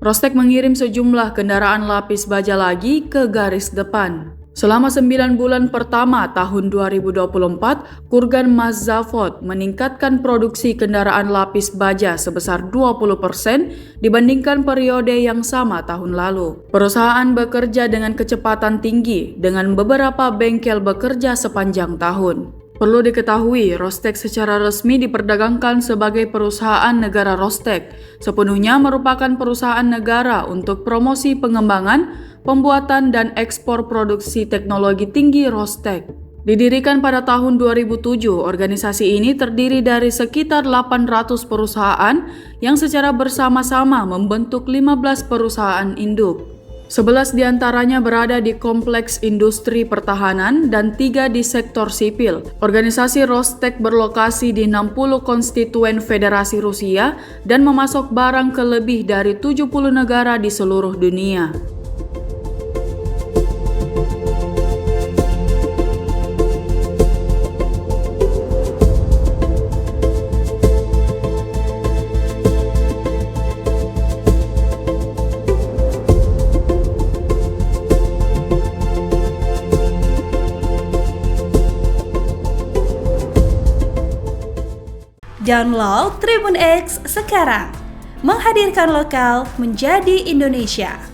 Rostek mengirim sejumlah kendaraan lapis baja lagi ke garis depan. Selama 9 bulan pertama tahun 2024, Kurgan Mazzavod meningkatkan produksi kendaraan lapis baja sebesar 20% dibandingkan periode yang sama tahun lalu. Perusahaan bekerja dengan kecepatan tinggi dengan beberapa bengkel bekerja sepanjang tahun. Perlu diketahui, Rostek secara resmi diperdagangkan sebagai perusahaan negara Rostek, sepenuhnya merupakan perusahaan negara untuk promosi pengembangan, pembuatan dan ekspor produksi teknologi tinggi Rostek. Didirikan pada tahun 2007, organisasi ini terdiri dari sekitar 800 perusahaan yang secara bersama-sama membentuk 15 perusahaan induk. 11 diantaranya berada di kompleks industri pertahanan dan 3 di sektor sipil. Organisasi Rostek berlokasi di 60 konstituen Federasi Rusia dan memasok barang ke lebih dari 70 negara di seluruh dunia. Download Tribun X sekarang, menghadirkan lokal menjadi Indonesia.